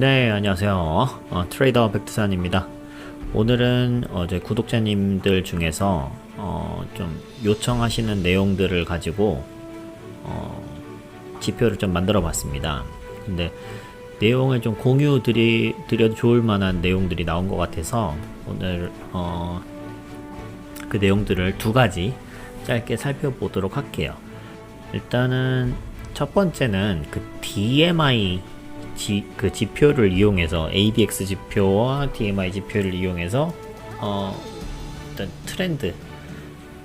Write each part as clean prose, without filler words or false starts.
네, 안녕하세요. 트레이더 백두산입니다. 오늘은 저희 구독자님들 중에서 좀 요청하시는 내용들을 가지고 지표를 좀 만들어 봤습니다. 근데 내용을 좀 드려도 좋을 만한 내용들이 나온 것 같아서 오늘 그 내용들을 두 가지 짧게 살펴보도록 할게요. 일단은 첫 번째는 그 DMI 그 지표를 이용해서 ADX 지표와 DMI 지표를 이용해서 일단 트렌드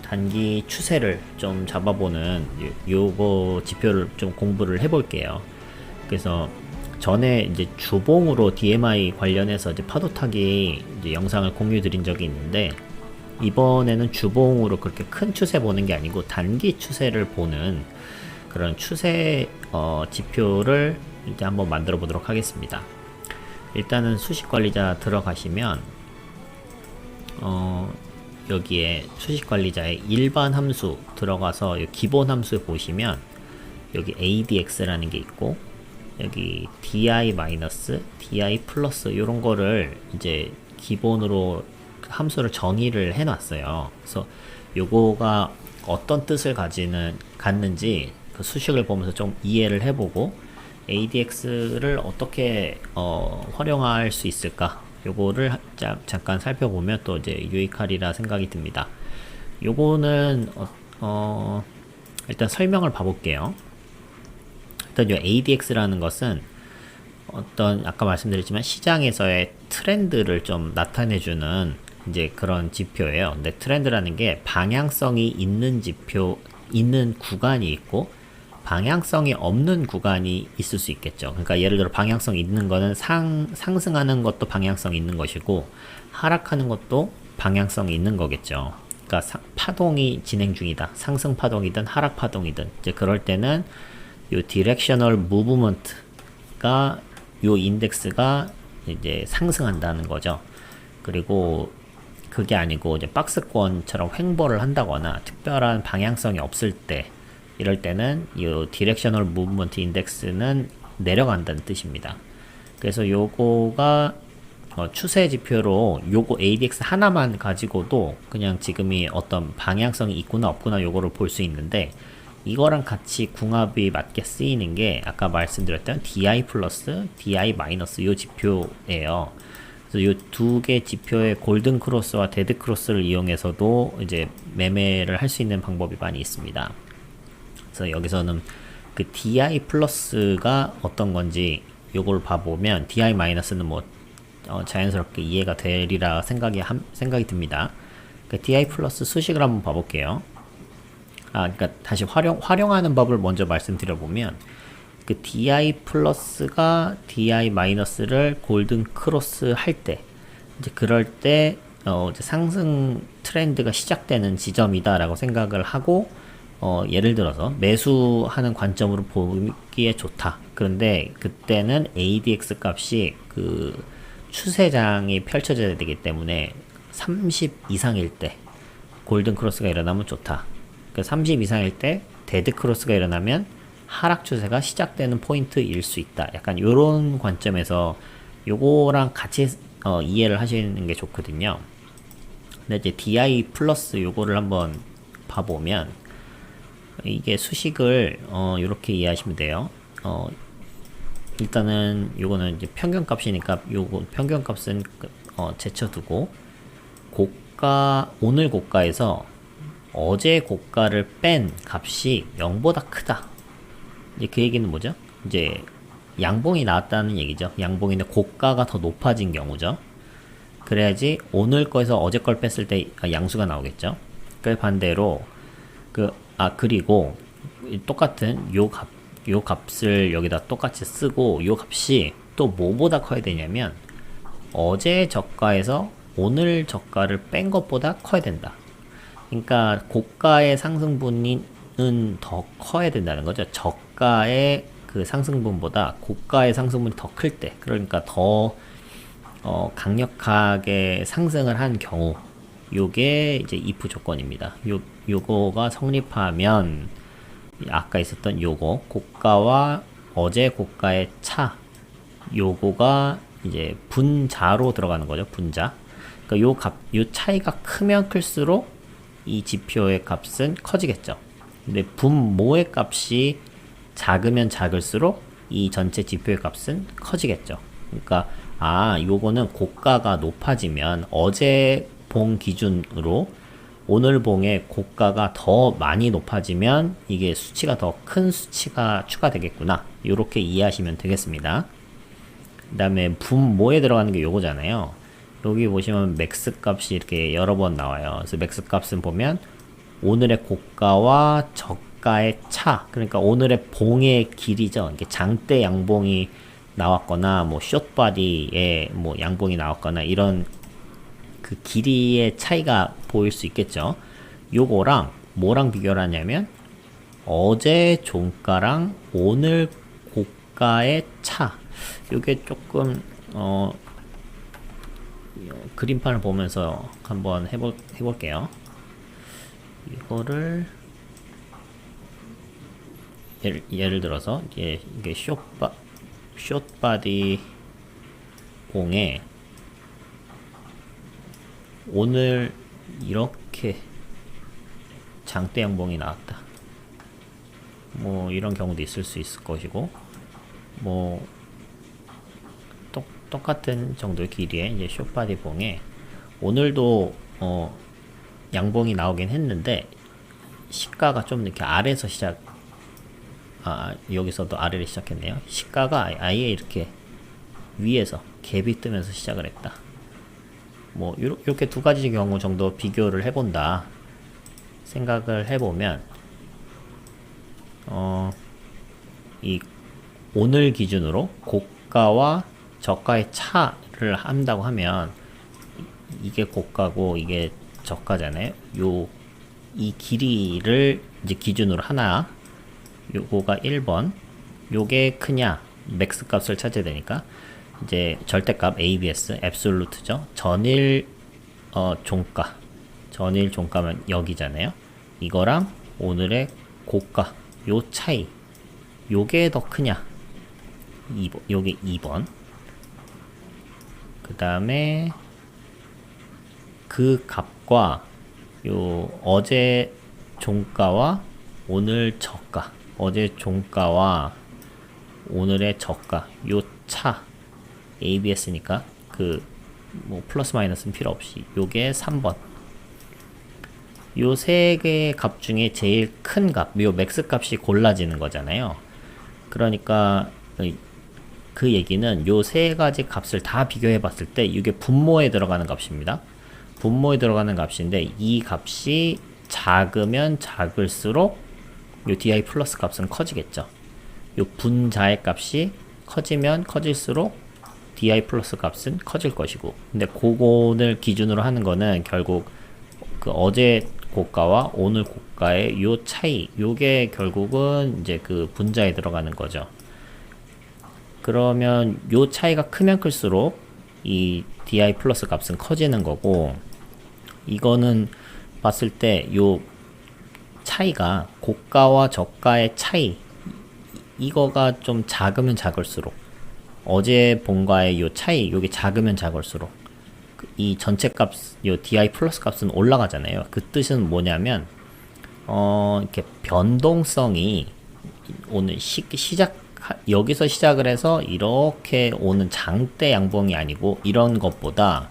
단기 추세를 좀 잡아보는 요거 지표를 좀 공부를 해볼게요. 그래서 전에 이제 주봉으로 DMI 관련해서 이제 파도 타기 이제 영상을 공유 드린 적이 있는데, 이번에는 주봉으로 그렇게 큰 추세 보는 게 아니고 단기 추세를 보는 그런 추세 지표를 이제 한번 만들어 보도록 하겠습니다. 일단은 수식관리자 들어가시면 여기에 수식관리자의 일반 함수 들어가서 기본 함수 보시면 여기 ADX라는 게 있고 여기 DI-, DI+, 이런 거를 이제 기본으로 함수를 정의를 해 놨어요. 그래서 요거가 어떤 뜻을 갖는지 그 수식을 보면서 좀 이해를 해보고 ADX를 어떻게 활용할 수 있을까, 요거를 잠깐 살펴보면 또 이제 유익하리라 생각이 듭니다. 요거는 일단 설명을 봐볼게요. 일단 요 ADX라는 것은 아까 말씀드렸지만 시장에서의 트렌드를 좀 나타내주는 이제 그런 지표예요. 근데 트렌드라는 게 방향성이 있는 구간이 있고 방향성이 없는 구간이 있을 수 있겠죠. 그러니까 예를 들어 방향성이 있는 거는 상승하는 것도 방향성이 있는 것이고 하락하는 것도 방향성이 있는 거겠죠. 그러니까 파동이 진행 중이다. 상승 파동이든 하락 파동이든 이제 그럴 때는 요 디렉셔널 무브먼트가 요 인덱스가 이제 상승한다는 거죠. 그리고 그게 아니고 이제 박스권처럼 횡보를 한다거나 특별한 방향성이 없을 때, 이럴 때는 이 디렉셔널 무브먼트 인덱스는 내려간다는 뜻입니다. 그래서 요거가 추세 지표로 요거 ADX 하나만 가지고도 그냥 지금이 어떤 방향성이 있구나 없구나 요거를 볼 수 있는데, 이거랑 같이 궁합이 맞게 쓰이는 게 아까 말씀드렸던 DI+, DI- 요 지표예요. 그래서 요 두 개 지표의 골든 크로스와 데드 크로스를 이용해서도 이제 매매를 할 수 있는 방법이 많이 있습니다. 그래서 여기서는 그 DI+가 어떤 건지 요걸 봐보면 DI-는 뭐 자연스럽게 이해가 되리라 생각이 듭니다. 그 DI+ 수식을 한번 봐볼게요. 그러니까 다시 활용하는 법을 먼저 말씀드려보면, 그 DI+가 DI-를 골든 크로스 할 때, 이제 그럴 때 이제 상승 트렌드가 시작되는 지점이다라고 생각을 하고 예를 들어서 매수하는 관점으로 보기에 좋다. 그런데 그때는 ADX 값이 그 추세장이 펼쳐져야 되기 때문에 30 이상일 때 골든 크로스가 일어나면 좋다. 그 30 이상일 때 데드 크로스가 일어나면 하락 추세가 시작되는 포인트일 수 있다. 약간 요런 관점에서 요거랑 같이 이해를 하시는 게 좋거든요. 근데 이제 DI+ 요거를 한번 봐보면 이게 수식을 이렇게 이해하시면 돼요. 일단은 요거는 이제 평균값이니까 요거 평균값은 제쳐두고, 오늘 고가에서 어제 고가를 뺀 값이 0보다 크다. 이제 그 얘기는 뭐죠? 이제 양봉이 나왔다는 얘기죠. 양봉인데 고가가 더 높아진 경우죠. 그래야지 오늘 거에서 어제 걸 뺐을 때 양수가 나오겠죠. 그 반대로 그리고 똑같은 요 값을 여기다 똑같이 쓰고, 요 값이 또 뭐보다 커야 되냐면 어제 저가에서 오늘 저가를 뺀 것보다 커야 된다. 그러니까 고가의 상승분은 더 커야 된다는 거죠. 저가의 그 상승분보다 고가의 상승분이 더 클 때, 그러니까 더 강력하게 상승을 한 경우, 요게 이제 if 조건입니다. 요거가 성립하면 아까 있었던 요거 고가와 어제 고가의 차, 요거가 이제 분자로 들어가는 거죠. 분자. 그러니까 요 차이가 크면 클수록 이 지표의 값은 커지겠죠. 근데 분모의 값이 작으면 작을수록 이 전체 지표의 값은 커지겠죠. 그러니까 요거는 고가가 높아지면 어제 봉 기준으로 오늘 봉의 고가가 더 많이 높아지면 이게 수치가 더 큰 수치가 추가되겠구나. 이렇게 이해하시면 되겠습니다. 그 다음에 분모에 들어가는 게 요거잖아요. 여기 보시면 맥스 값이 이렇게 여러 번 나와요. 그래서 맥스 값은 보면 오늘의 고가와 저가의 차, 그러니까 오늘의 봉의 길이죠. 이게 장대 양봉이 나왔거나 뭐 숏바디에 뭐 양봉이 나왔거나 이런 그 길이의 차이가 보일 수 있겠죠. 요거랑 뭐랑 비교를 하냐면 어제 종가랑 오늘 고가의 차. 요게 조금 그림판을 보면서 한번 해볼게요. 이거를 예를 들어서 이게 숏바디 공에 오늘 이렇게 장대 양봉이 나왔다. 뭐 이런 경우도 있을 수 있을 것이고, 뭐 똑같은 정도의 길이의 이제 숏바디 봉에 오늘도 양봉이 나오긴 했는데 시가가 좀 이렇게 아래에서 여기서도 아래를 시작했네요. 시가가 아예 이렇게 위에서 갭이 뜨면서 시작을 했다. 뭐 이렇게 두 가지 경우 정도 비교를 해본다 생각을 해보면 이 오늘 기준으로 고가와 저가의 차를 한다고 하면 이게 고가고 이게 저가잖아요. 이 길이를 이제 기준으로 하나, 요거가 1번, 요게 크냐 맥스 값을 찾아야 되니까 이제 절대값 ABS 앱솔루트죠. 전일 종가, 전일 종가면 여기잖아요. 이거랑 오늘의 고가 요 차이, 요게 더 크냐, 요게 2번. 그 다음에 그 값과 요 어제 종가와 오늘 저가, 어제 종가와 오늘의 저가 요 차 ABS니까 그 뭐 플러스 마이너스는 필요 없이 요게 3번. 요 세 개의 값 중에 제일 큰 값, 요 맥스 값이 골라지는 거잖아요. 그러니까 그 얘기는 요 세 가지 값을 다 비교해 봤을 때 이게 분모에 들어가는 값입니다. 분모에 들어가는 값인데 이 값이 작으면 작을수록 요 DI 플러스 값은 커지겠죠. 요 분자의 값이 커지면 커질수록 DI 플러스 값은 커질 것이고, 근데 그거를 기준으로 하는 거는 결국 그 어제 고가와 오늘 고가의 요 차이, 요게 결국은 이제 그 분자에 들어가는 거죠. 그러면 요 차이가 크면 클수록 이 DI 플러스 값은 커지는 거고, 이거는 봤을 때 요 차이가 고가와 저가의 차이, 이거가 좀 작으면 작을수록 어제 본가의 요 차이, 요게 작으면 작을수록 이 전체 값, 요 DI 플러스 값은 올라가잖아요. 그 뜻은 뭐냐면 이렇게 변동성이 오늘 여기서 시작을 해서 이렇게 오는 장대 양봉이 아니고 이런 것보다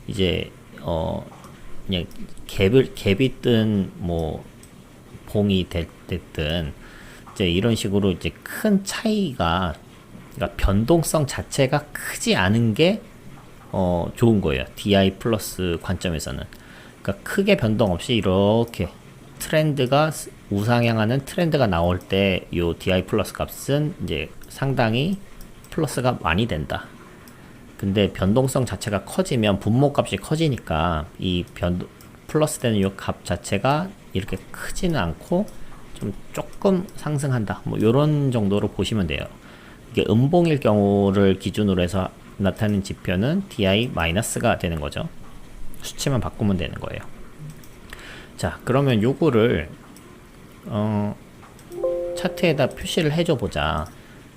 이제 그냥 갭이 뜬 뭐 봉이 됐든 이제 이런 식으로 이제 큰 차이가, 그러니까 변동성 자체가 크지 않은 게 좋은 거예요. DI 플러스 관점에서는. 그러니까 크게 변동 없이 이렇게 트렌드가 우상향하는 트렌드가 나올 때 요 DI 플러스 값은 이제 상당히 플러스가 많이 된다. 근데 변동성 자체가 커지면 분모 값이 커지니까 이 플러스 되는 요 값 자체가 이렇게 크지는 않고 좀 조금 상승한다. 뭐 요런 정도로 보시면 돼요. 이게 음봉일 경우를 기준으로 해서 나타내는 지표는 DI-가 되는 거죠. 수치만 바꾸면 되는 거예요. 자, 그러면 요거를 차트에다 표시를 해줘 보자.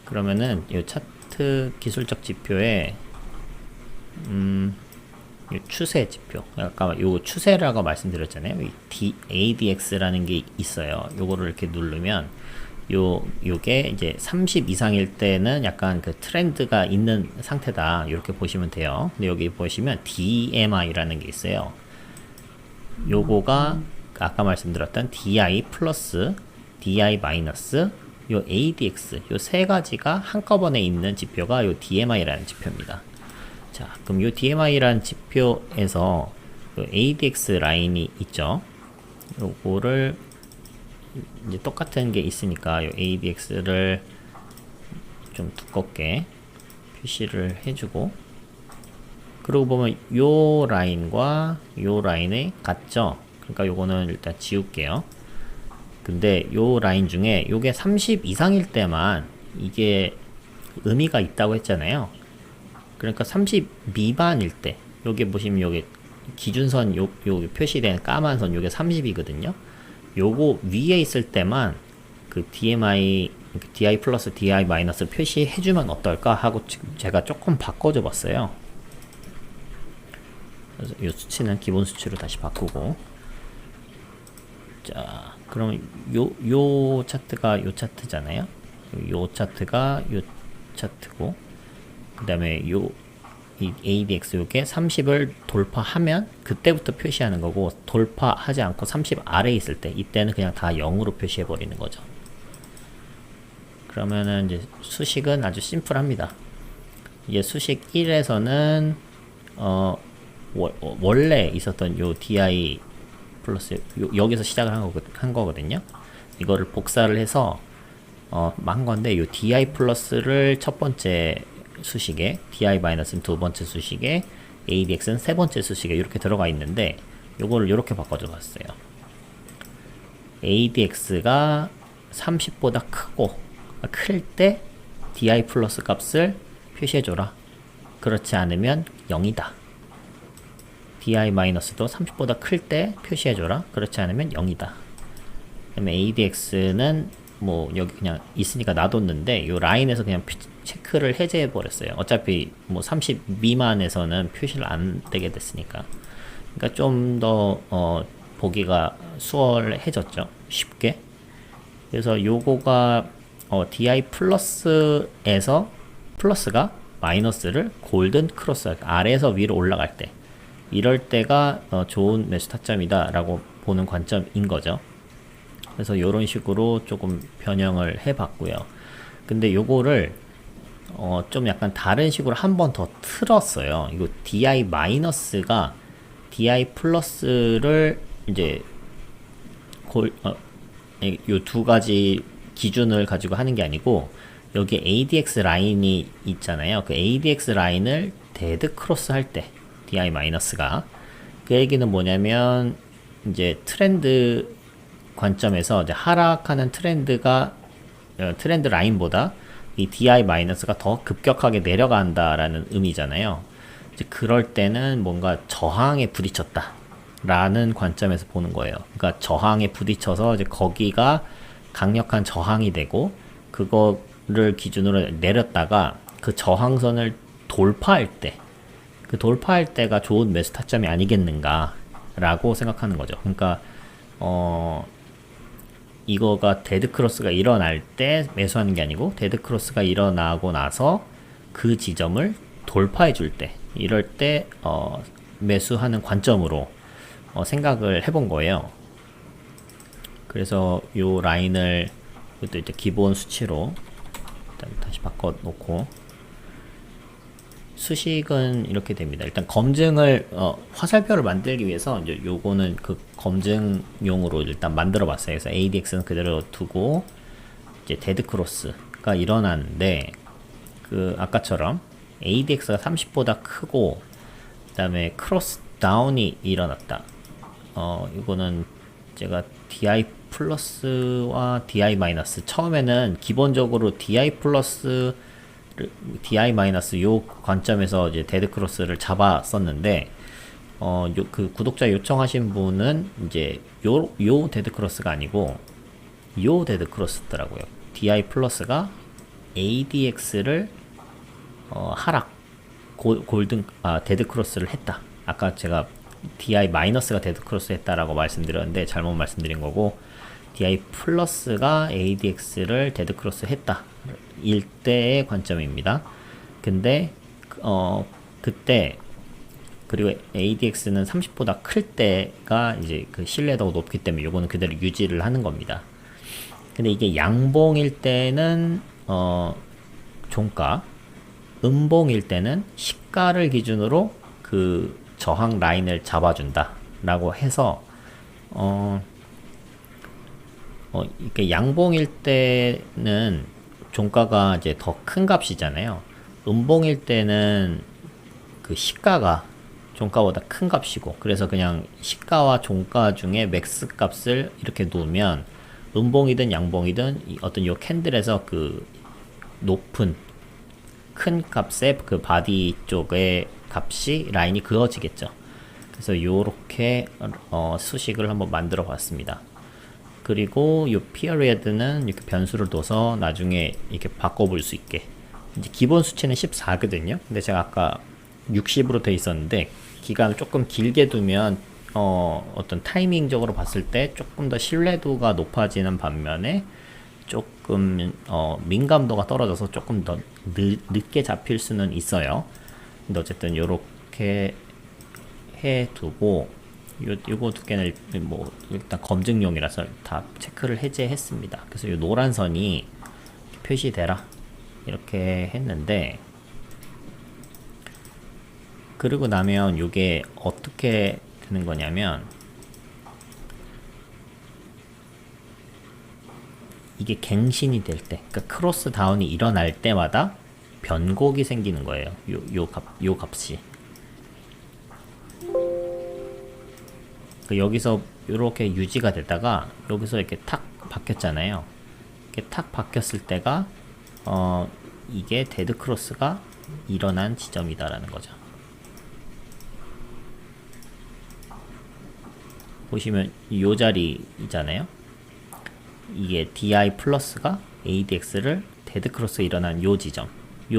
그러면은 이 차트 기술적 지표에 이 추세 지표, 아까 요 추세라고 말씀드렸잖아요. 이 ADX라는 게 있어요. 요거를 이렇게 누르면 요게 이제 30 이상일 때는 약간 그 트렌드가 있는 상태다, 이렇게 보시면 돼요. 근데 여기 보시면 DMI라는 게 있어요. 요거가 아까 말씀드렸던 DI 플러스, DI 마이너스, 요 ADX, 요 세 가지가 한꺼번에 있는 지표가 요 DMI라는 지표입니다. 자, 그럼 요 DMI라는 지표에서 요 ADX 라인이 있죠. 요거를 이제 똑같은 게 있으니까 요 ADX를 좀 두껍게 표시를 해주고, 그리고 보면 요 라인과 요 라인이 같죠. 그러니까 요거는 일단 지울게요. 근데 요 라인 중에 요게 30 이상일 때만 이게 의미가 있다고 했잖아요. 그러니까 30 미만일 때, 요게 보시면 요게 기준선 요 표시된 까만 선 요게 30이거든요. 요거 위에 있을 때만 그 DMI, DI 플러스 DI 마이너스 표시해주면 어떨까 하고 지금 제가 조금 바꿔줘 봤어요. 그래서 이 수치는 기본 수치로 다시 바꾸고, 자, 그럼 요 차트가 요 차트잖아요. 요 차트가 요 차트고, 그 다음에 이 ADX 요게 30을 돌파하면 그때부터 표시하는 거고, 돌파하지 않고 30 아래에 있을 때, 이때는 그냥 다 0으로 표시해 버리는 거죠. 그러면은 이제 수식은 아주 심플합니다. 이제 수식 1에서는 원래 있었던 요 DI 플러스 여기서 시작을 한 거거든요. 이거를 복사를 해서 한 건데, 요 DI 플러스를 첫 번째 수식에, DI 마이너스는 두 번째 수식에, ADX는 세 번째 수식에 이렇게 들어가 있는데, 요거를 이렇게 바꿔줘 봤어요. ADX가 30보다 클 때 DI 플러스 값을 표시해줘라. 그렇지 않으면 0이다. DI 마이너스도 30보다 클 때 표시해줘라. 그렇지 않으면 0이다. 그 다음에 ADX는 뭐 여기 그냥 있으니까 놔뒀는데, 요 라인에서 그냥 체크를 해제해 버렸어요. 어차피 뭐 30 미만에서는 표시를 안 되게 됐으니까. 그러니까 좀 더 보기가 수월해졌죠. 쉽게. 그래서 요거가 DI 플러스에서 플러스가 마이너스를 골든 크로스, 아래에서 위로 올라갈 때, 이럴 때가 좋은 매수 타점이다 라고 보는 관점인 거죠. 그래서 요런 식으로 조금 변형을 해 봤고요. 근데 요거를 좀 약간 다른 식으로 한 번 더 틀었어요. 이거 DI 마이너스가 DI 플러스를 이제 요 두 가지 기준을 가지고 하는 게 아니고, 여기 ADX 라인이 있잖아요. 그 ADX 라인을 데드 크로스 할 때 DI 마이너스가, 그 얘기는 뭐냐면 이제 트렌드 관점에서 이제 하락하는 트렌드가 트렌드 라인보다 이 DI 마이너스가 더 급격하게 내려간다라는 의미잖아요. 이제 그럴 때는 뭔가 저항에 부딪혔다 라는 관점에서 보는 거예요. 그러니까 저항에 부딪혀서 이제 거기가 강력한 저항이 되고, 그거를 기준으로 내렸다가 그 저항선을 돌파할 때, 그 돌파할 때가 좋은 매수 타점이 아니겠는가 라고 생각하는 거죠. 그러니까 이거가 데드크로스가 일어날 때 매수하는 게 아니고, 데드크로스가 일어나고 나서 그 지점을 돌파해 줄 때, 이럴 때 매수하는 관점으로 생각을 해본 거예요. 그래서 요 라인을 이것도 이제 기본 수치로 일단 다시 바꿔 놓고, 수식은 이렇게 됩니다. 일단 검증을 화살표를 만들기 위해서 이제 요거는 그 검증용으로 일단 만들어 봤어요. 그래서 ADX는 그대로 두고, 이제 데드 크로스가 일어났는데, 그 아까처럼 ADX가 30보다 크고, 그 다음에 크로스 다운이 일어났다. 이거는 제가 DI 플러스와 DI 마이너스, 처음에는 기본적으로 DI 플러스 DI 마이너스 요 관점에서 이제 데드 크로스를 잡았었는데, 그 구독자 요청하신 분은 이제 요 데드 크로스가 아니고 요 데드 크로스더라고요. DI 플러스가 ADX를 하락 골든 데드 크로스를 했다. 아까 제가 DI 마이너스가 데드 크로스 했다라고 말씀드렸는데 잘못 말씀드린 거고, DI 플러스가 ADX를 데드 크로스 했다 일 때의 관점입니다. 근데 그때 그리고 ADX는 30보다 클 때가 이제 그 신뢰도가 높기 때문에 요거는 그대로 유지를 하는 겁니다. 근데 이게 양봉일 때는 종가, 음봉일 때는 시가를 기준으로 그 저항 라인을 잡아준다 라고 해서 이렇게 양봉일 때는 종가가 이제 더 큰 값이잖아요. 음봉일 때는 그 시가가 종가보다 큰 값이고, 그래서 그냥 시가와 종가 중에 맥스 값을 이렇게 놓으면 음봉이든 양봉이든 어떤 요 캔들에서 그 높은 큰 값의 그 바디 쪽의 값이 라인이 그어지겠죠. 그래서 요렇게 수식을 한번 만들어 봤습니다. 그리고 요 period는 이렇게 변수를 둬서 나중에 이렇게 바꿔볼 수 있게. 이제 기본 수치는 14거든요. 근데 제가 아까 60으로 돼 있었는데 기간을 조금 길게 두면 어떤 타이밍적으로 봤을 때 조금 더 신뢰도가 높아지는 반면에 조금 민감도가 떨어져서 조금 더 늦게 잡힐 수는 있어요. 근데 어쨌든 요렇게 해 두고 요거 두 개는 뭐 일단 검증용이라서 다 체크를 해제했습니다. 그래서 요 노란 선이 표시되라 이렇게 했는데, 그리고 나면 요게 어떻게 되는 거냐면 이게 갱신이 될 때, 그러니까 크로스 다운이 일어날 때마다 변곡이 생기는 거예요. 요 값이. 여기서 이렇게 유지가 되다가 여기서 이렇게 탁 바뀌었잖아요. 이렇게 탁 바뀌었을 때가 이게 데드 크로스가 일어난 지점이다라는 거죠. 보시면 이 자리잖아요. 이게 DI 플러스가 ADX를 데드 크로스 일어난 요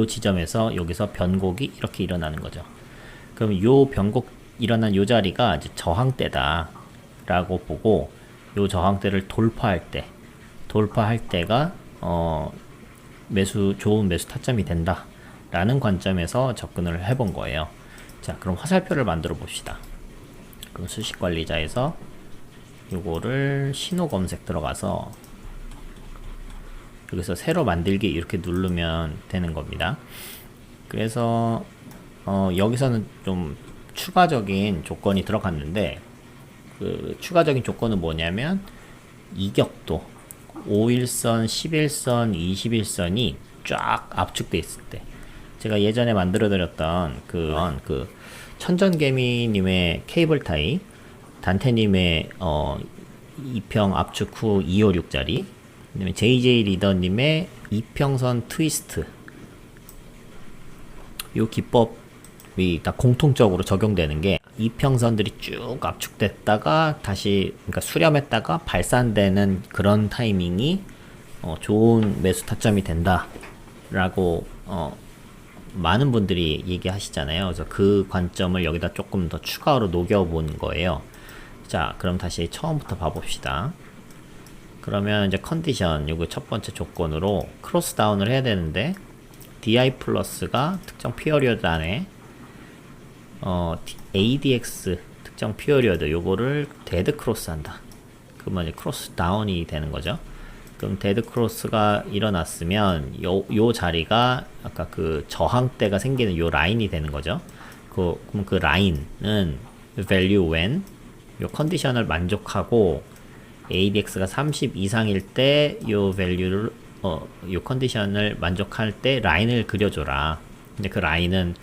지점에서 여기서 변곡이 이렇게 일어나는 거죠. 그럼 요 변곡 일어난 요 자리가 이제 저항대다 라고 보고, 요 저항대를 돌파할 때가 좋은 매수 타점이 된다 라는 관점에서 접근을 해본 거예요. 자, 그럼 화살표를 만들어 봅시다. 그럼 수식관리자에서 요거를 신호 검색 들어가서 여기서 새로 만들기 이렇게 누르면 되는 겁니다. 그래서 여기서는 좀 추가적인 조건이 들어갔는데, 그 추가적인 조건은 뭐냐면 이격도 5일선, 11선, 21선이 쫙 압축돼 있을 때, 제가 예전에 만들어 드렸던 그 천전개미님의 케이블 타이, 단테님의 2평 압축 후 256짜리, 그다음에 JJ 리더님의 2평선 트위스트, 요 기법이 다 공통적으로 적용되는 게, 이평선들이 쭉 압축됐다가 다시 그러니까 수렴했다가 발산되는 그런 타이밍이 좋은 매수 타점이 된다 라고 많은 분들이 얘기하시잖아요. 그래서 그 관점을 여기다 조금 더 추가로 녹여본 거예요. 자, 그럼 다시 처음부터 봐봅시다. 그러면 이제 컨디션, 요거 첫 번째 조건으로 크로스 다운을 해야 되는데, DI 플러스가 특정 피어리어드 안에 ADX 특정 피어리어드 요거를 데드 크로스 한다. 그러면 이제 크로스 다운이 되는 거죠. 그럼 데드 크로스가 일어났으면 요 자리가 아까 그 저항대가 생기는 요 라인이 되는 거죠. 그럼 그 라인은 value when 요 컨디션을 만족하고 ADX가 30 이상일 때 요 value를 요 컨디션을 만족할 때 라인을 그려줘라. 근데 그 라인은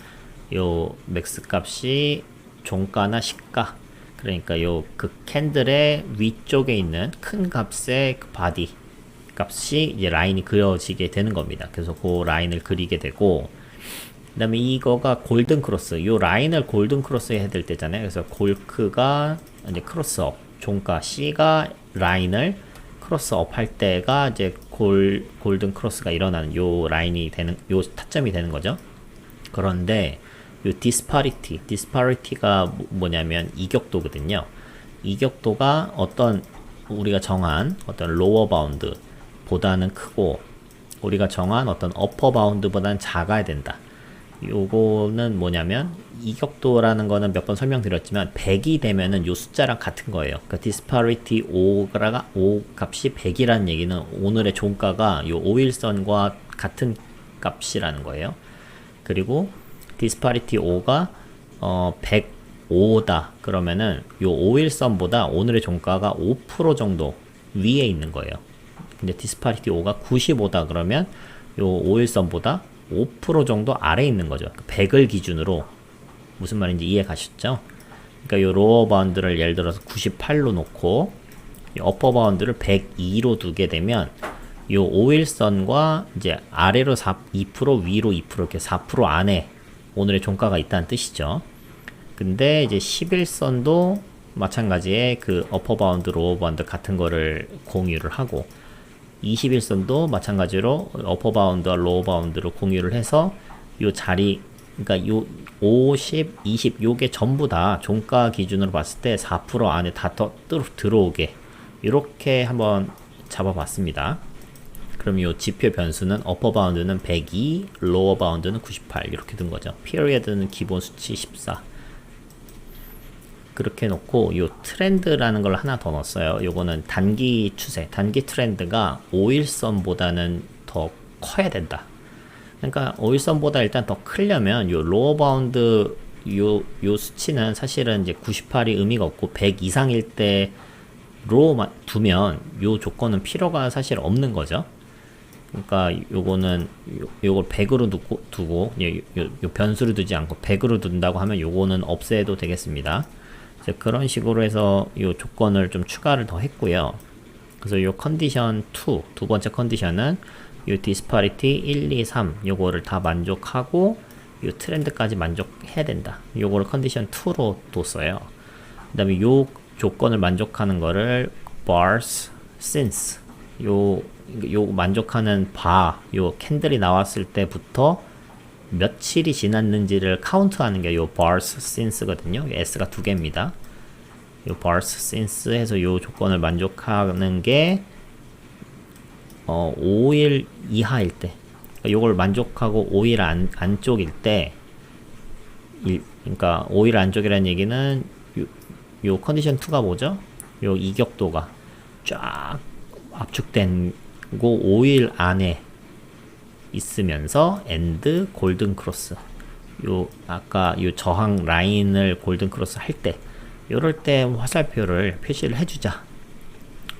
요 맥스 값이 종가나 시가, 그러니까 요 그 캔들의 위쪽에 있는 큰 값의 그 바디 값이 이제 라인이 그려지게 되는 겁니다. 그래서 그 라인을 그리게 되고, 그 다음에 이거가 골든 크로스, 요 라인을 골든 크로스 해야 될 때잖아요. 그래서 골크가 이제 크로스업, 종가 C가 라인을 크로스업 할 때가 이제 골든 크로스가 일어나는 요 라인이 되는, 요 타점이 되는 거죠. 그런데 요 disparity가 뭐냐면 이격도거든요. 이격도가 어떤 우리가 정한 어떤 lower bound 보다는 크고 우리가 정한 어떤 upper bound보다는 작아야 된다. 요거는 뭐냐면 이격도라는 거는 몇 번 설명드렸지만 100이 되면은 요 숫자랑 같은 거예요. 그러니까 disparity 5가 5 값이 100이라는 얘기는 오늘의 종가가 요 5일선과 같은 값이라는 거예요. 그리고 disparity 5가 105다 그러면은 요 5일선보다 오늘의 종가가 5% 정도 위에 있는 거예요. 근데 disparity 5가 95다 그러면 요 5일선보다 5% 정도 아래에 있는 거죠. 100을 기준으로 무슨 말인지 이해 가셨죠? 그러니까 요 로어 바운드를 예를 들어서 98로 놓고 어퍼 바운드를 102로 두게 되면 요 5일선과 이제 아래로 2% 위로 2% 이렇게 4% 안에 오늘의 종가가 있다는 뜻이죠. 근데 이제 10일선도 마찬가지에 그 어퍼 바운드 로어 바운드 같은 거를 공유를 하고 21선도 마찬가지로 어퍼 바운드와 로어 바운드를 공유를 해서 요 자리 그러니까 요 50, 20 요게 전부 다 종가 기준으로 봤을 때 4% 안에 다 들어오게 이렇게 한번 잡아봤습니다. 그럼 요 지표 변수는 어퍼 바운드는 102, 로어 바운드는 98 이렇게 든 거죠. 피리어드는 기본 수치 14 그렇게 놓고 요 트렌드라는 걸 하나 더 넣었어요. 요거는 단기 추세, 단기 트렌드가 5일선보다는 더 커야 된다. 그러니까 5일선보다 일단 더 크려면 요 로어 바운드 요 수치는 사실은 이제 98이 의미가 없고 100 이상일 때로 두면 요 조건은 필요가 사실 없는 거죠. 그러니까 요거는 요걸 100으로 두고 요 변수를 두지 않고 100으로 둔다고 하면 요거는 없애도 되겠습니다. 그런 식으로 해서 이 조건을 좀 추가를 더 했고요. 그래서 이 컨디션 2, 두 번째 컨디션은 이 disparity 1, 2, 3 요거를 다 만족하고 이 트렌드까지 만족해야 된다. 요거를 컨디션 2로 뒀어요. 그 다음에 요 조건을 만족하는 거를 bars since 요 만족하는 요 캔들이 나왔을 때부터 며칠이 지났는지를 카운트하는 게 요 bars since거든요. s가 두 개입니다. 요 bars since 해서 요 조건을 만족하는 게 5일 이하일 때, 요걸 만족하고 5일 안쪽일 때, 그러니까 5일 안쪽이라는 얘기는 요 컨디션 2가 뭐죠? 요 이격도가 쫙 압축된 고 5일 안에 있으면서 엔드 골든 크로스 요 아까 요 저항 라인을 골든 크로스 할 때 요럴 때 화살표를 표시를 해주자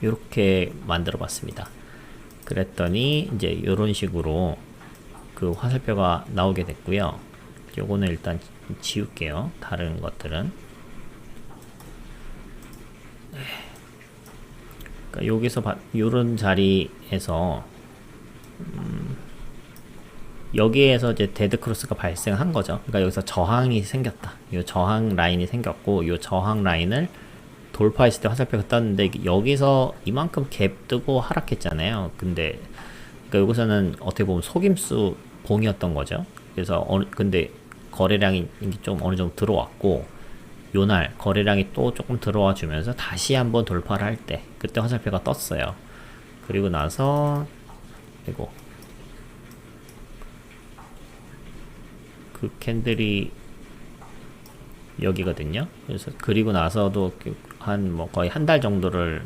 요렇게 만들어 봤습니다. 그랬더니 이제 요런 식으로 그 화살표가 나오게 됐고요. 요거는 일단 지울게요. 다른 것들은 그러니까 여기서 요런 자리에서 여기에서 이제 데드 크로스가 발생한 거죠. 그러니까 여기서 저항이 생겼다. 이 저항 라인이 생겼고, 이 저항 라인을 돌파했을 때 화살표가 떴는데, 여기서 이만큼 갭 뜨고 하락했잖아요. 근데, 그러니까 여기서는 어떻게 보면 속임수 봉이었던 거죠. 그래서, 근데 거래량이 좀 어느 정도 들어왔고, 요날 거래량이 또 조금 들어와 주면서 다시 한번 돌파를 할 때, 그때 화살표가 떴어요. 그리고 나서, 이거, 그 캔들이 여기거든요. 그래서 그리고 나서도 한 뭐 거의 한 달 정도를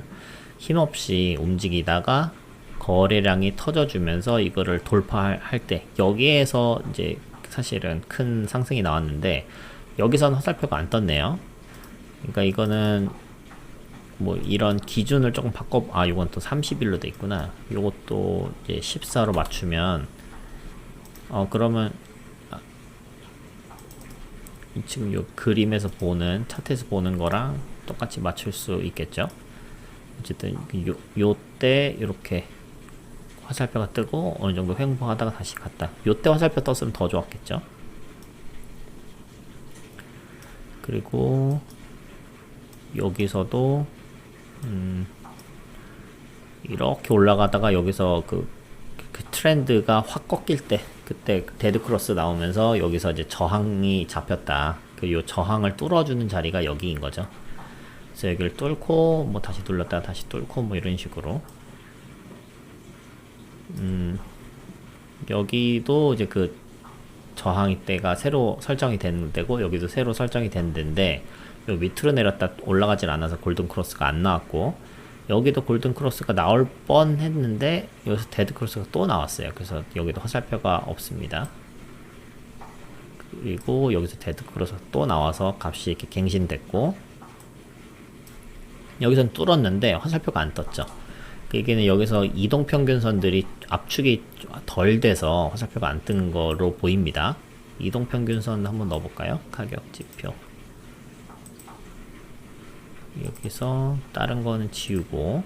힘없이 움직이다가 거래량이 터져주면서 이거를 돌파할 때 여기에서 이제 사실은 큰 상승이 나왔는데 여기서는 화살표가 안 떴네요. 그러니까 이거는 뭐 이런 기준을 조금 이건 또 30일로 돼 있구나. 요것도 이제 14로 맞추면 그러면 지금 요 그림에서 보는 차트에서 보는 거랑 똑같이 맞출 수 있겠죠. 어쨌든 요때 이렇게 화살표가 뜨고 어느 정도 횡보하다가 다시 갔다. 요때 화살표 떴으면 더 좋았겠죠. 그리고 여기서도 이렇게 올라가다가 여기서 그 트렌드가 확 꺾일 때 그때 데드 크로스 나오면서 여기서 이제 저항이 잡혔다. 요 저항을 뚫어주는 자리가 여기인 거죠. 그래서 여기를 뚫고 뭐 다시 눌렀다가 다시 뚫고 뭐 이런 식으로. 여기도 이제 그 저항이 때가 새로 설정이 되는 데고, 여기도 새로 설정이 되는 데인데, 요 밑으로 내렸다 올라가질 않아서 골든 크로스가 안 나왔고, 여기도 골든 크로스가 나올 뻔 했는데 여기서 데드 크로스가 또 나왔어요. 그래서 여기도 화살표가 없습니다. 그리고 여기서 데드 크로스가 또 나와서 값이 이렇게 갱신됐고, 여기선 뚫었는데 화살표가 안 떴죠. 이게는 여기서 이동평균선들이 압축이 덜 돼서 화살표가 안 뜬 거로 보입니다. 이동평균선 한번 넣어볼까요? 가격지표. 여기서 다른 거는 지우고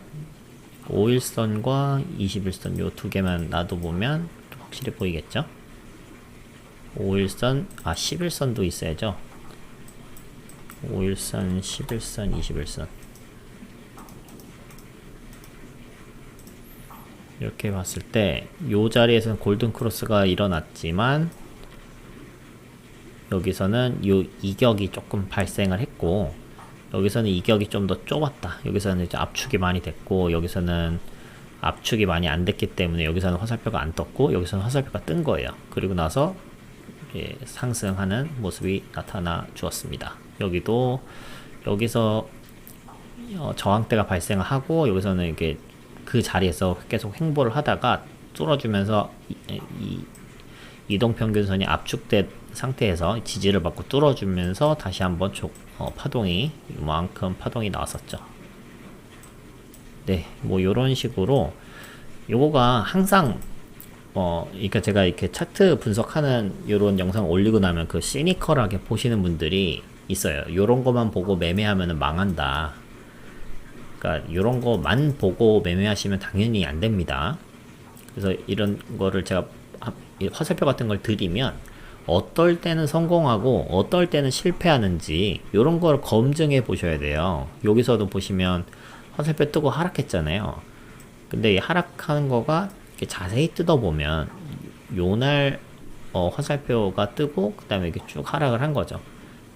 5일선과 21선 요 두 개만 놔둬보면 확실히 보이겠죠? 5일선, 11선도 있어야죠. 5일선, 11선, 21선. 이렇게 봤을 때 요 자리에서는 골든 크로스가 일어났지만 여기서는 요 이격이 조금 발생을 했고, 여기서는 이격이 좀 더 좁았다. 여기서는 이제 압축이 많이 됐고, 여기서는 압축이 많이 안 됐기 때문에 여기서는 화살표가 안 떴고, 여기서는 화살표가 뜬 거예요. 그리고 나서 이제 상승하는 모습이 나타나 주었습니다. 여기도 여기서 저항대가 발생을 하고, 여기서는 이게 그 자리에서 계속 행보를 하다가 뚫어주면서 이동평균선이 압축된 상태에서 지지를 받고 뚫어주면서 다시 한번 파동이 이만큼 파동이 나왔었죠. 네, 뭐 요런 식으로 요거가 항상 그러니까 제가 이렇게 차트 분석하는 요런 영상 올리고 나면 그 시니컬하게 보시는 분들이 있어요. 요런 거만 보고 매매하면 망한다. 그러니까 이런 거만 보고 매매하시면 당연히 안 됩니다. 그래서 이런 거를 제가 화살표 같은 걸 드리면 어떨 때는 성공하고 어떨 때는 실패하는지 이런 걸 검증해 보셔야 돼요. 여기서도 보시면 화살표 뜨고 하락했잖아요. 근데 이 하락하는 거가 이렇게 자세히 뜯어보면 요날 화살표가 뜨고 그 다음에 이렇게 쭉 하락을 한 거죠.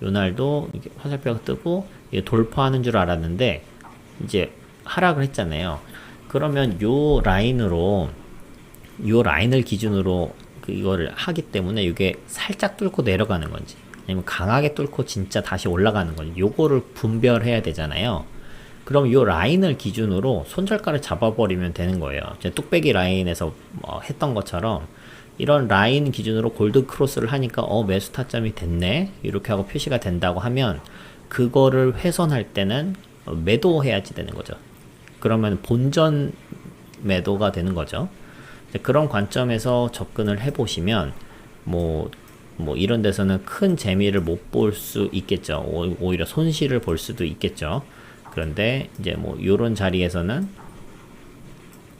요날도 이렇게 화살표가 뜨고 돌파하는 줄 알았는데 이제 하락을 했잖아요. 그러면 요 라인을 기준으로 이거를 하기 때문에 이게 살짝 뚫고 내려가는 건지 아니면 강하게 뚫고 진짜 다시 올라가는 건지 요거를 분별해야 되잖아요. 그럼 요 라인을 기준으로 손절가를 잡아버리면 되는 거예요. 뚝배기 라인에서 했던 것처럼 이런 라인 기준으로 골드 크로스를 하니까 매수 타점이 됐네 이렇게 하고 표시가 된다고 하면 그거를 훼손할 때는 매도해야지 되는 거죠. 그러면 본전 매도가 되는 거죠. 그런 관점에서 접근을 해보시면 뭐 이런 데서는 큰 재미를 못 볼 수 있겠죠. 오히려 손실을 볼 수도 있겠죠. 그런데 이제 뭐 이런 자리에서는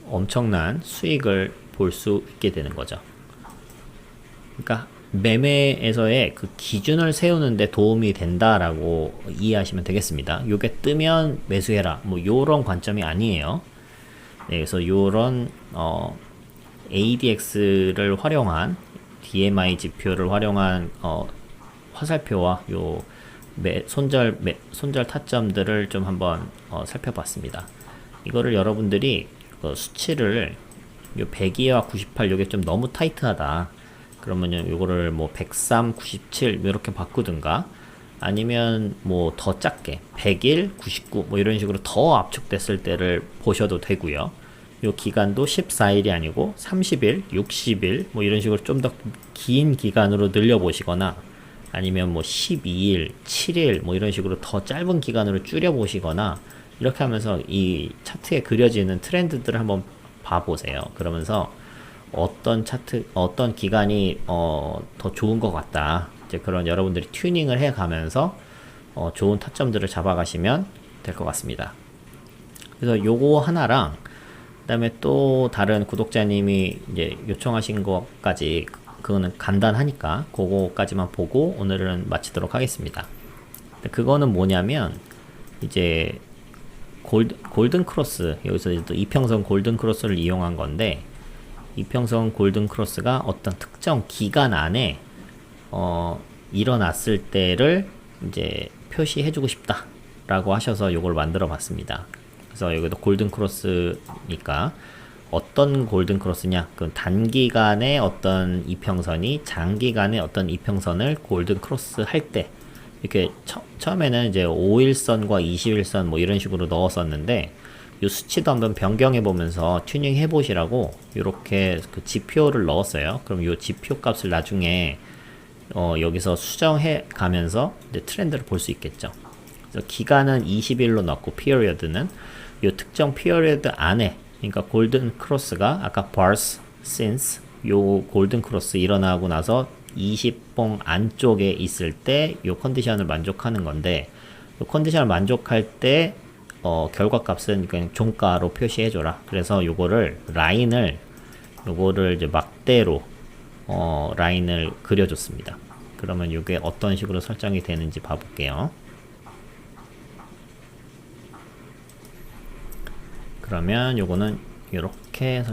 엄청난 수익을 볼 수 있게 되는 거죠. 그러니까 매매에서의 그 기준을 세우는데 도움이 된다라고 이해하시면 되겠습니다. 요게 뜨면 매수해라. 뭐 요런 관점이 아니에요. 네, 그래서 요런 ADX를 활용한 DMI 지표를 활용한 화살표와 요 손절 타점들을 좀 한번 살펴봤습니다. 이거를 여러분들이 수치를 요 102와 98 요게 좀 너무 타이트하다. 그러면요 요거를 뭐 103, 97 이렇게 바꾸든가 아니면 뭐 더 작게 101, 99 뭐 이런 식으로 더 압축됐을 때를 보셔도 되고요. 요 기간도 14일이 아니고 30일, 60일 뭐 이런 식으로 좀 더 긴 기간으로 늘려 보시거나 아니면 뭐 12일, 7일 뭐 이런 식으로 더 짧은 기간으로 줄여 보시거나 이렇게 하면서 이 차트에 그려지는 트렌드들을 한번 봐 보세요. 그러면서 어떤 기간이 더 좋은 것 같다. 이제 그런 여러분들이 튜닝을 해 가면서 좋은 타점들을 잡아가시면 될 것 같습니다. 그래서 요거 하나랑 그다음에 또 다른 구독자님이 이제 요청하신 것까지 그거는 간단하니까 그거까지만 보고 오늘은 마치도록 하겠습니다. 그거는 뭐냐면 이제 골든 크로스 여기서 또 이평선 골든 크로스를 이용한 건데 이평선 골든 크로스가 어떤 특정 기간 안에 일어났을 때를 이제 표시해주고 싶다라고 하셔서 요걸 만들어 봤습니다. 그래서 여기도 골든 크로스니까 어떤 골든 크로스냐? 그 단기간의 어떤 이평선이 장기간의 어떤 이평선을 골든 크로스 할 때 이렇게 처음에는 이제 5일선과 20일선 뭐 이런 식으로 넣었었는데 이 수치도 한번 변경해 보면서 튜닝 해 보시라고 이렇게 그 지표를 넣었어요. 그럼 이 지표 값을 나중에 여기서 수정해 가면서 이제 트렌드를 볼 수 있겠죠. 그래서 기간은 20일로 넣고 period는 이 특정 period 안에, 그러니까 골든 크로스가 아까 bars, since 요 골든 크로스 일어나고 나서 20봉 안쪽에 있을 때 요 컨디션을 만족하는 건데, 요 컨디션을 만족할 때 결과값은 그냥 종가로 표시해줘라. 그래서 요거를 요거를 이제 막대로 라인을 그려줬습니다. 그러면 이게 어떤 식으로 설정이 되는지 봐볼게요. 그러면 요거는 이렇게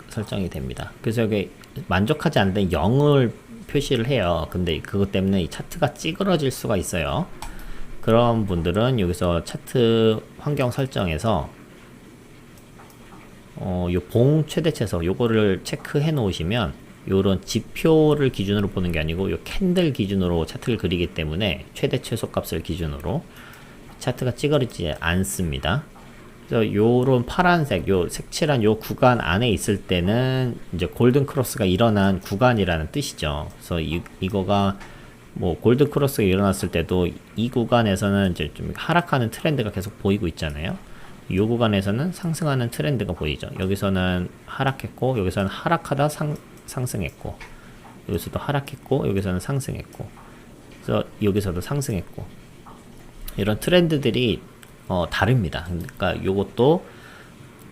설정이 됩니다. 그래서 여기 만족하지 않는데 0을 표시를 해요. 근데 그것 때문에 이 차트가 찌그러질 수가 있어요. 그런 분들은 여기서 차트 환경 설정에서 요 봉 최대 최소 요거를 체크해 놓으시면 요런 지표를 기준으로 보는 게 아니고 요 캔들 기준으로 차트를 그리기 때문에 최대 최소 값을 기준으로 차트가 찌그러지지 않습니다. 그래서 요런 파란색 요 색칠한 요 구간 안에 있을 때는 이제 골든 크로스가 일어난 구간이라는 뜻이죠. 그래서 이거가 뭐 골든 크로스가 일어났을 때도 이 구간에서는 이제 좀 하락하는 트렌드가 계속 보이고 있잖아요. 이 구간에서는 상승하는 트렌드가 보이죠. 여기서는 하락했고 여기서는 하락하다 상승했고 여기서도 하락했고 여기서는 상승했고 그래서 여기서도 상승했고 이런 트렌드들이 다릅니다. 그러니까 요것도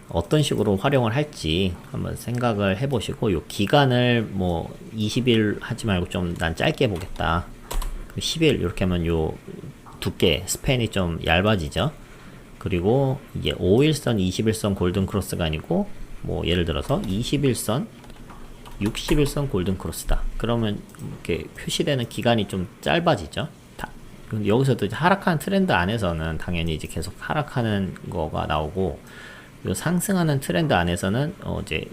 어떤 식으로 활용을 할지 한번 생각을 해보시고 요 기간을 뭐 20일 하지 말고 좀 난 짧게 보겠다. 10일 이렇게 하면 요 두께 스팬이 좀 얇아지죠. 그리고 이게 5일선, 20일선 골든 크로스가 아니고 뭐 예를 들어서 21선, 60일선 골든 크로스다. 그러면 이렇게 표시되는 기간이 좀 짧아지죠. 근데 여기서도 이제 하락하는 트렌드 안에서는 당연히 이제 계속 하락하는 거가 나오고, 요 상승하는 트렌드 안에서는 이제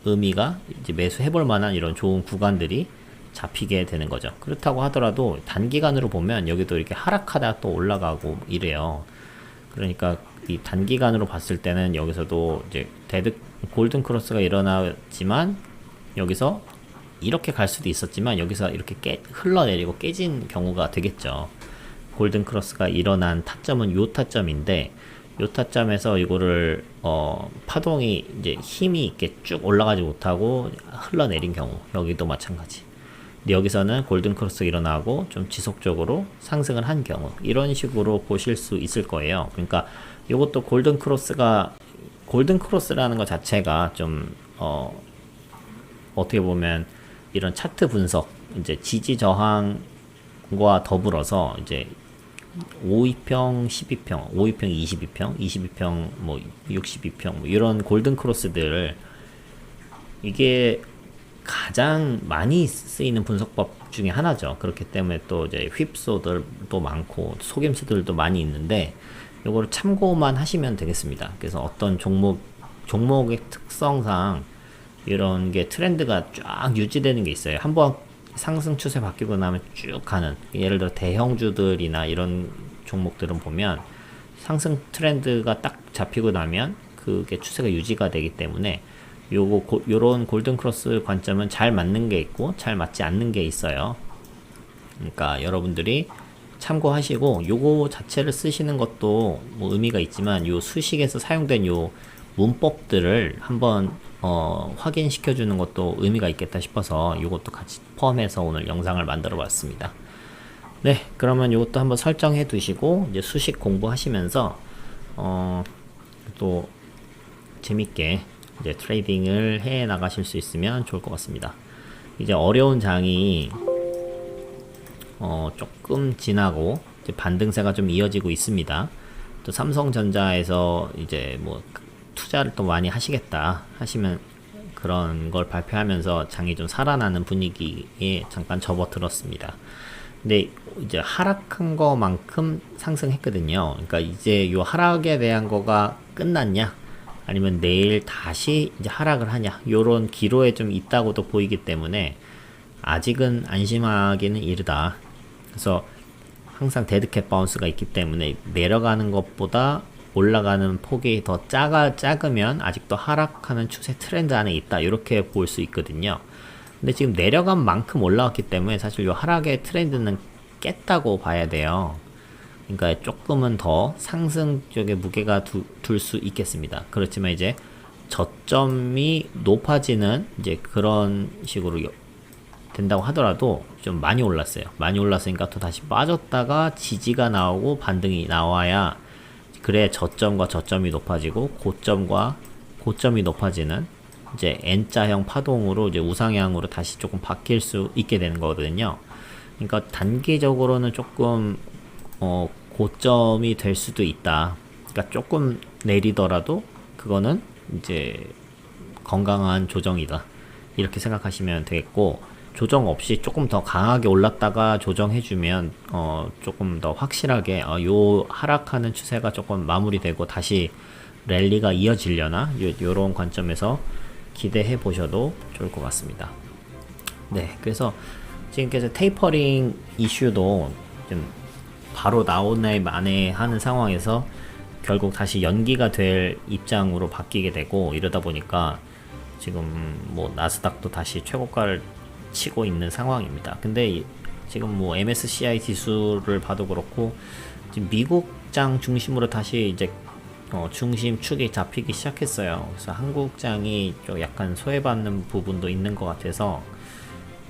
의미가 이제 매수해볼 만한 이런 좋은 구간들이 잡히게 되는 거죠. 그렇다고 하더라도 단기간으로 보면 여기도 이렇게 하락하다 또 올라가고 이래요. 그러니까 이 단기간으로 봤을 때는 여기서도 이제 골든 크로스가 일어나지만 여기서 이렇게 갈 수도 있었지만 여기서 이렇게 흘러내리고 깨진 경우가 되겠죠. 골든 크로스가 일어난 타점은 요 타점인데 요 타점에서 이거를 파동이 이제 힘이 있게 쭉 올라가지 못하고 흘러내린 경우, 여기도 마찬가지. 근데 여기서는 골든 크로스 일어나고 좀 지속적으로 상승을 한 경우, 이런 식으로 보실 수 있을 거예요. 그러니까 이것도 골든 크로스라는 것 자체가 좀 어떻게 보면 이런 차트 분석, 이제 지지 저항과 더불어서 이제 5위평, 12평, 5위평, 22평, 22평, 뭐 62평, 뭐 이런 골든 크로스들, 이게 가장 많이 쓰이는 분석법 중에 하나죠. 그렇기 때문에 또 이제 휩소들도 많고 속임수들도 많이 있는데 요거를 참고만 하시면 되겠습니다. 그래서 어떤 종목의 특성상 이런 게 트렌드가 쫙 유지되는 게 있어요. 한번 상승 추세 바뀌고 나면 쭉 가는, 예를 들어 대형주들이나 이런 종목들은 보면 상승 트렌드가 딱 잡히고 나면 그게 추세가 유지가 되기 때문에 요런 골든 크로스 관점은 잘 맞는 게 있고 잘 맞지 않는 게 있어요. 그러니까 여러분들이 참고하시고 요거 자체를 쓰시는 것도 뭐 의미가 있지만 요 수식에서 사용된 요 문법들을 한번 확인시켜 주는 것도 의미가 있겠다 싶어서 요것도 같이 포함해서 오늘 영상을 만들어 봤습니다. 네, 그러면 요것도 한번 설정해 두시고 이제 수식 공부하시면서 또 재밌게 이제 트레이딩을 해 나가실 수 있으면 좋을 것 같습니다. 이제 어려운 장이 조금 지나고 이제 반등세가 좀 이어지고 있습니다. 또 삼성전자에서 이제 뭐 투자를 또 많이 하시겠다 하시면 그런 걸 발표하면서 장이 좀 살아나는 분위기에 잠깐 접어들었습니다. 근데 이제 하락한 거만큼 상승했거든요. 그러니까 이제 요 하락에 대한 거가 끝났냐? 아니면 내일 다시 이제 하락을 하냐? 요런 기로에 좀 있다고도 보이기 때문에 아직은 안심하기는 이르다. 그래서 항상 데드캣 바운스가 있기 때문에 내려가는 것보다 올라가는 폭이 더 작으면 아직도 하락하는 추세 트렌드 안에 있다. 이렇게 볼 수 있거든요. 근데 지금 내려간 만큼 올라왔기 때문에 사실 이 하락의 트렌드는 깼다고 봐야 돼요. 그러니까 조금은 더 상승 쪽에 무게가 둘 수 있겠습니다. 그렇지만 이제 저점이 높아지는 이제 그런 식으로 된다고 하더라도 좀 많이 올랐어요. 많이 올랐으니까 또 다시 빠졌다가 지지가 나오고 반등이 나와야 그래 저점과 저점이 높아지고 고점과 고점이 높아지는 이제 N자형 파동으로 이제 우상향으로 다시 조금 바뀔 수 있게 되는 거거든요. 그러니까 단기적으로는 조금 고점이 될 수도 있다. 그러니까 조금 내리더라도 그거는 이제 건강한 조정이다. 이렇게 생각하시면 되겠고, 조정 없이 조금 더 강하게 올랐다가 조정해주면 조금 더 확실하게 요 하락하는 추세가 조금 마무리되고 다시 랠리가 이어지려나 요런 관점에서 기대해 보셔도 좋을 것 같습니다. 네, 그래서 지금께서 테이퍼링 이슈도 좀 바로 나오네 마네 하는 상황에서 결국 다시 연기가 될 입장으로 바뀌게 되고, 이러다 보니까 지금 뭐 나스닥도 다시 최고가를 치고 있는 상황입니다. 근데 지금 뭐 MSCI 지수를 봐도 그렇고 지금 미국장 중심으로 다시 이제 중심축이 잡히기 시작했어요. 그래서 한국장이 좀 약간 소외받는 부분도 있는 것 같아서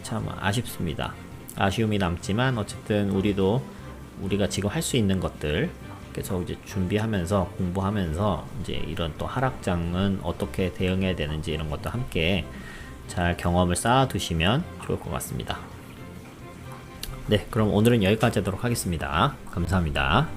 참 아쉽습니다. 아쉬움이 남지만 어쨌든 우리가 지금 할 수 있는 것들 계속 이제 준비하면서 공부하면서 이제 이런 또 하락장은 어떻게 대응해야 되는지 이런 것도 함께 잘 경험을 쌓아 두시면 좋을 것 같습니다. 네, 그럼 오늘은 여기까지 하도록 하겠습니다. 감사합니다.